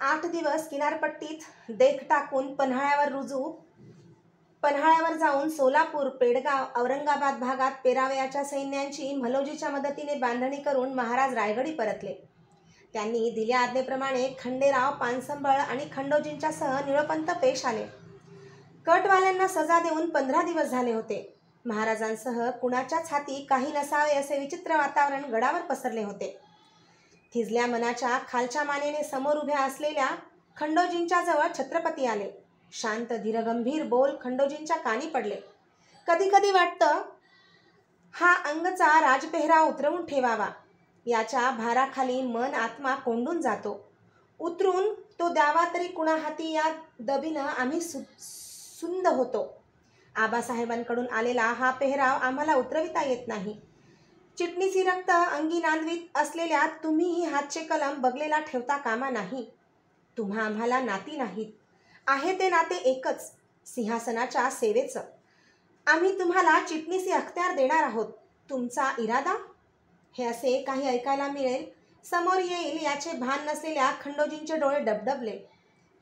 8 दिवस किनारपट्टीत देख टाकून पन्हाळ्यावर जाऊन सोलापूर, पेडगाव, औरंगाबाद भागात पेरावयाच्या सैन्यांची मलोजीच्या मदतीने बांधणी करून महाराज रायगडी परतले. त्यांनी दिल्या आज्ञेप्रमाणे खंडेराव, पानसंबळ आणि खंडोजींच्या सह निळोपंत पेश आले. कटवाल्यांना सजा देऊन 15 दिवस झाले होते. महाराजांसह कुणाच्याच हाती काही नसावे असे विचित्र वातावरण गडावर पसरले होते. थिजल्या मनाच्या खालच्या मानेने समोर उभ्या असलेल्या खंडोजींच्या जवळ छत्रपती आले. शांत धीरगंभीर बोल खंडोजींच्या कानी पडले. कधी कधी वाटतं हा अंगचा राजपेहराव उतरवून ठेवावा. याच्या भाराखाली मन आत्मा कोंडून जातो. उतरून तो द्यावा तरी कुणा हाती या दबीनं आम्ही सुंद होतो. आबासाहेबांकडून आलेला हा पेहराव आम्हाला उतरविता येत नाही. चिटणीसी रक्त अंगी नांदवीत असलेल्या तुम्हीही हातचे कलम बगलेला ठेवता कामा नाही. तुम्हा आम्हाला नाती नाहीत. आहे ते नाते एकच, सिंहासनाच्या सेवेचं. आम्ही तुम्हाला चिटणीसी अख्त्यार देणार आहोत. तुमचा इरादा? हे असे काही ऐकायला मिळेल, समोर येईल याचे भान नसलेल्या खंडोजींचे डोळे डबडबले.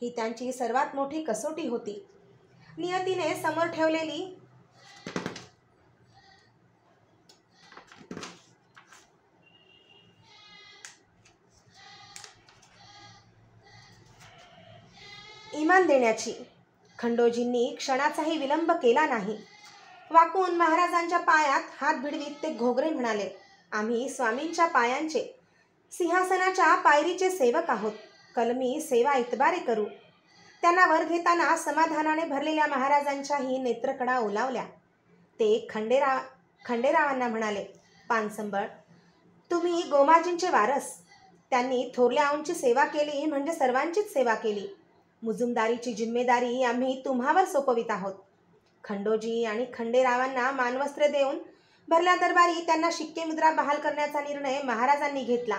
ही त्यांची सर्वात मोठी कसोटी होती. नियतीने समोर ठेवलेली इमान देण्याची. खंडोजींनी क्षणाचाही विलंब केला नाही. वाकून महाराजांच्या पायात हात भिडवीत ते घोगरे म्हणाले, आम्ही स्वामींच्या पायांचे, सिंहासनाच्या पायरीचे सेवक आहोत. कलमी सेवा इतबारे करू. त्यांना वर घेताना समाधानाने भरलेल्या महाराजांच्याही नेत्रकडा ओलावल्या. ते खंडेरावांना म्हणाले, पानसंबळ, तुम्ही गोमाजींचे वारस. त्यांनी थोरल्या आऊंची सेवा केली म्हणजे सर्वांचीच सेवा केली. मुजुमदारीची जिम्मेदारी आम्ही तुम्हावर सोपवित आहोत. खंडोजी आणि खंडेरावांना मानवस्त्रे देऊन भरल्या दरबारी त्यांना शिक्केमुद्रा बहाल करण्याचा निर्णय महाराजांनी घेतला.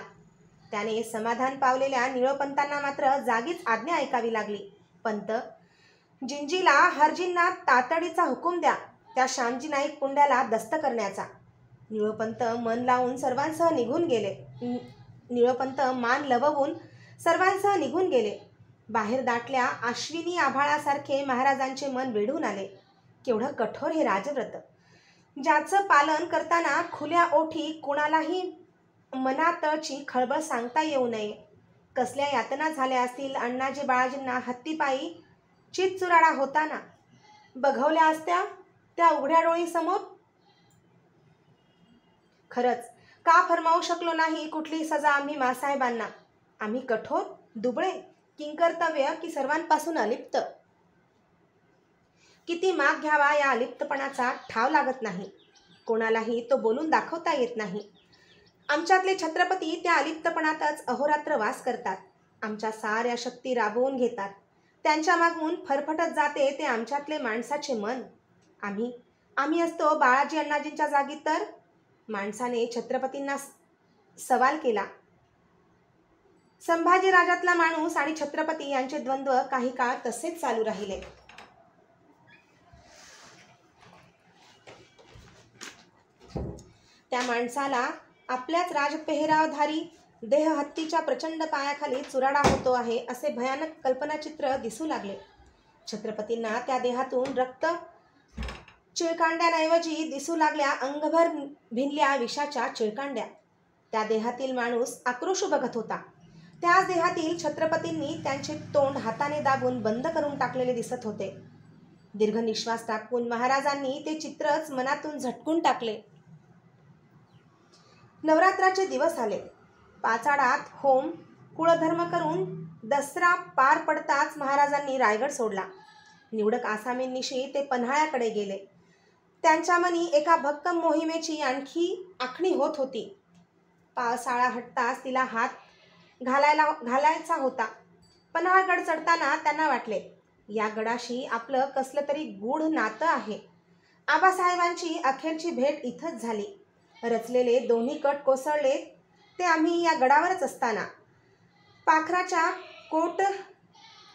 त्याने समाधान पावलेल्या निळोपंतांना मात्र जागीच आज्ञा ऐकावी लागली. पंत, जिंजीला हरजींना तातडीचा हुकूम द्या त्या श्यामजी नाईक पुंड्याला दस्त करण्याचा. निळोपंत मन लावून सर्वांसह निघून गेले. मान लववून सर्वांसह निघून गेले. बाहेर दाटल्या अश्विनी आभाळासारखे महाराजांचे मन वेढून आले. केवढं कठोर हे राजव्रत, ज्याचं पालन करताना खुल्या ओठी कोणालाही मनातळची खळबळ सांगता येऊ नये. कसल्या यातना झाल्या असतील अण्णाजी बाळाजींना हत्तीपायी चितचुराडा होताना. बघवल्या असत्या त्या उघड्या डोळीसमोर. खरंच का फरमावू शकलो नाही कुठली सजा आम्ही मासाहेबांना. आम्ही कठोर, दुबळे, किंकर्तव्य की सर्वांपासून अलिप्त. किती माग घ्यावा या अलिप्तपणाचा ठाव लागत नाही. कोणालाही तो बोलून दाखवता येत नाही. आमच्यातले छत्रपती त्या अलिप्तपणातच अहोरात्र वास करतात. आमच्या साऱ्या शक्ती राबवून घेतात. त्यांच्या मागून फरफटत जाते ते आमच्यातले माणसाचे मन. आम्ही असतो बाळाजी अण्णाजींच्या जागी तर. माणसाने छत्रपतींना सवाल केला. संभाजी राजातला माणूस आणि छत्रपती यांचे द्वंद्व काही काळ तसेच चालू राहिले. त्या माणसाला आपल्याच राजपेहरावधारी देह हत्तीच्या प्रचंड पायाखाली चुराडा होतो आहे असे भयानक कल्पनाचित्र दिसू लागले. छत्रपतींना त्या देहातून रक्त चिळकांड्यांऐवजी दिसू लागल्या अंगभर भिनल्या विषाच्या चिळकांड्या. त्या देहातील माणूस आक्रोश बघत होता. त्याच देहातील छत्रपतींनी त्यांचे तोंड हाताने दाबून बंद करून टाकलेले दिसत होते. दीर्घ निश्वास टाकून महाराजांनी ते चित्रच मनातून झटकून टाकले. नवरात्राचे दिवस आले. पाचाडात होम कुळधर्म करून दसरा पार पडताच महाराजांनी रायगड सोडला. निवडक आसामींनिशी ते पन्हाळ्याकडे गेले. त्यांच्या मनी एका भक्कम मोहिमेची आणखी आखणी होत होती. पावसाळा हटताच तिला हात घालायचा होता. पन्हाळगड चढताना त्यांना वाटले, या गडाशी आपलं कसलं तरी गूढ नातं आहे. आबासाहेबांची अखेरची भेट इथंच झाली. रचलेले दोन्ही कट कोसळले ते आम्ही या गडावरच असताना. पाखराच्या कोट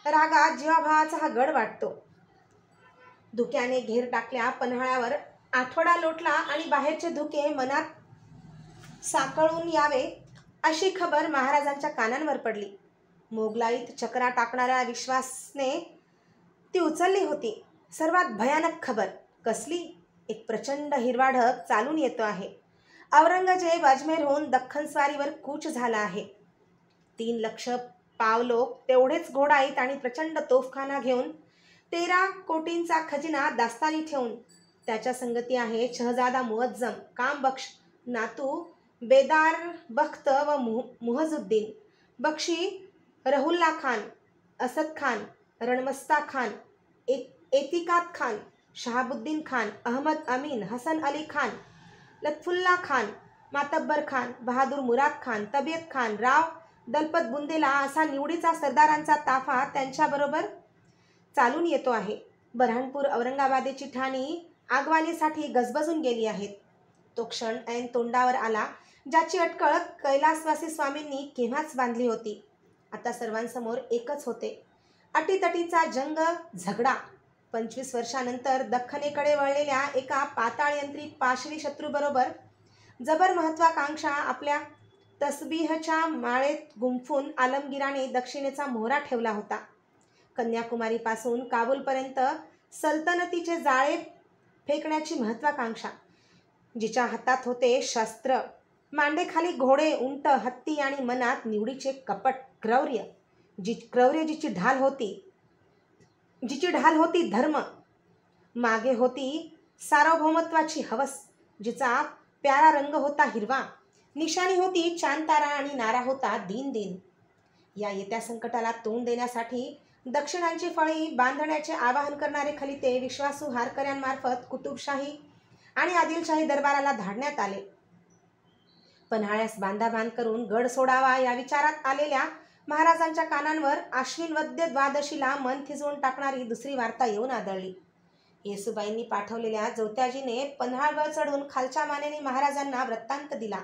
रागात जीवाभावाचा हा गड वाटतो. धुक्याने घेर टाकल्या पन्हाळ्यावर आठवडा लोटला आणि बाहेरचे धुके मनात साकळून यावे अशी खबर महाराजांच्या कानांवर पडली. मोगलाईत चक्रा टाकणाऱ्या विश्वासने ती उचलली होती. सर्वात भयानक खबर कसली? एक प्रचंड हिरवा ढग चालून येतो आहे. औरंगजेब अजमेरहून दख्खन स्वारीवर कूच झाला आहे. 3 लक्ष पावलोक तेवढेच घोडाईत आणि प्रचंड तोफखाना घेऊन 13 कोटींचा खजिना दास्तानी ठेवून त्याच्या संगती आहे शहजादा मुअज्जम, कामबख्श, नातू बेदार बख्त व मुहजुद्दीन बक्षी, रहुल्ला खान, असद खान, रणमस्ता खान, एतिकाद खान, शहाबुद्दीन खान, अहमद अमीन, हसन अली खान, लत्फुल्ला खान, मातब्बर खान, बहादूर मुराद खान, तबियत खान, राव दलपत बुंदेला असा निवडीचा सरदारांचा ताफा त्यांच्याबरोबर चालून येतो आहे. बऱ्हाणपूर औरंगाबादेची ठाणी आगवानीसाठी गजबजून गेली आहेत. तो क्षण ऐन तोंडावर आला ज्याची अटकळ कैलासवासी स्वामींनी केव्हाच बांधली होती. आता सर्वांसमोर एकच होते. अटीतटीचा जंग झगडा. 25 वर्षानंतर दख्खनेकडे वळलेल्या एका पाताळयंत्री पाशवी शत्रूबरोबर जबर महत्वाकांक्षा आपल्या तसबीहच्या माळेत गुंफून आलमगीराने दक्षिणेचा मोहरा ठेवला होता. कन्याकुमारीपासून काबूलपर्यंत सल्तनतीचे जाळे फेकण्याची महत्वाकांक्षा. जिच्या हातात होते शस्त्र, मांडेखाली घोडे, उंट, हत्ती आणि मनात निवडीचे कपट, क्रौर्य. जिची ढाल होती धर्म, मागे होती सार्वभौमत्वाची हवस. जिचा प्यारा रंग होता हिरवा, निशाणी होती चांतारा आणि नारा होता दीन दीन. या येत्या संकटाला तोंड देण्यासाठी दक्षिणांची फळी बांधण्याचे आवाहन करणारे खलिते विश्वासू हारकऱ्यांमार्फत कुतुबशाही आणि आदिलशाही दरबाराला धाडण्यात आले. पन्हाळ्यास बांधाबांध करून गड सोडावा या विचारात आलेल्या महाराजांच्या कानांवर आश्विन वद्य द्वादशीला मन थिजवून टाकणारी दुसरी वार्ता येऊन आदळली. येसूबाईंनी पाठवलेल्या जोत्याजीने पन्हाळगड चढून खालच्या मानेने महाराजांना वृत्तांत दिला.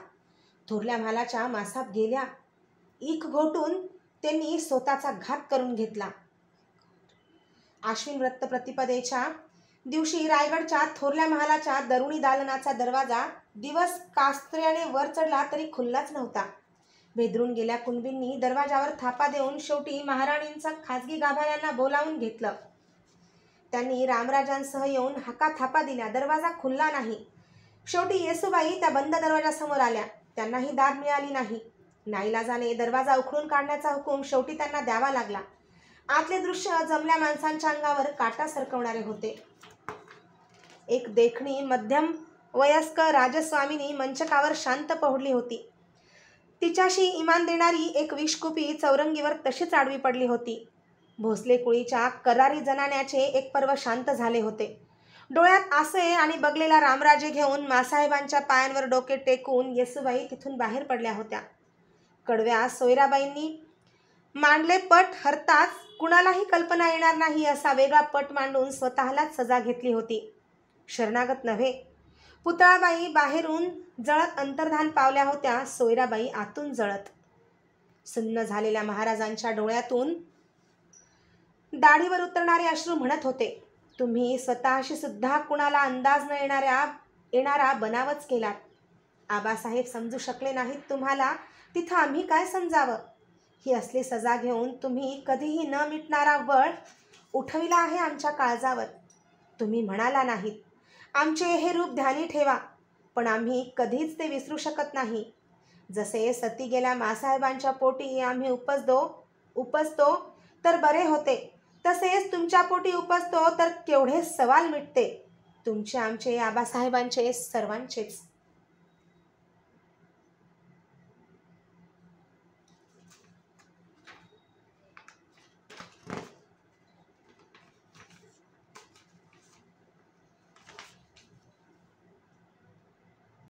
थोरल्या महालाच्या मासात गेल्या. ईख घोटून त्यांनी स्वतःचा घात करून घेतला. आश्विन व्रत प्रतिपदेच्या दिवशी रायगडच्या थोरल्या महालाच्या दरुणी दालनाचा दरवाजा दिवस कास्त्र्याने वर चढला तरी खुल्लाच नव्हता. भेदरून गेल्या कुणबींनी दरवाजावर थापा देऊन शेवटी महाराणींचा खाजगी गाभाऱ्यांना बोलावून घेतलं. त्यांनी रामराजांसह येऊन हाका थापा दिल्या. दरवाजा खुलला नाही. शेवटी येसूबाई त्या बंद दरवाजासमोर आल्या. त्यांनाही दाद मिळाली नाही. नाईलाजाने दरवाजा उखडून काढण्याचा हुकूम शेवटी त्यांना द्यावा लागला. आतले दृश्य जमल्या माणसांच्या अंगावर काटा सरकवणारे होते. एक देखणी मध्यम वयस्क राजस्वामिनी मंचकावर शांत पहुडली होती. तिच्याशी इमान देणारी एक विषकुपी चौरंगीवर तशीच आडवी पडली होती. भोसले कुळीच्या करारी जनान्याचे एक पर्व शांत झाले होते. डोळ्यात आसळे आणि बगलेला रामराजे घेऊन मासाहेबांच्या पायांवर डोके टेकून येसूबाई तिथून बाहेर पडल्या होत्या. कडव्या सोयराबाईंनी मांडले पट हरताच कुणालाही कल्पना येणार नाही असा वेगळा पट मांडून स्वतःलाच सजा घेतली होती. शरणागत नव्हे. पुतळाबाई बाहेरून जळत अंतर्धान पावल्या होत्या. सोयराबाई आतून जळत. सुन्न झालेल्या महाराजांच्या डोळ्यातून दाढीवर उतरणारे अश्रू म्हणत होते, तुम्ही स्वतःशी सुद्धा कुणाला अंदाज न येणारा बनावच केलात. आबासाहेब समजू शकले नाहीत तुम्हाला, तिथं आम्ही काय समजावं. ही असली सजा घेऊन तुम्ही कधीही न मिटणारा वळ उठविला आहे आमच्या काळजावर. तुम्ही म्हणाला नाहीत, आमचे हे रूप ध्यानी ठेवा, पण आम्ही कधीच ते विसरू शकत नाही. जसे सती गेल्या मासाहेबांच्या पोटी आम्ही उपजतो तर बरे होते, तसेच तुमच्या पोटी उपजतो तर केवढे सवाल मिटते. तुमचे, आमचे, आबासाहेबांचे, सर्वांचेच.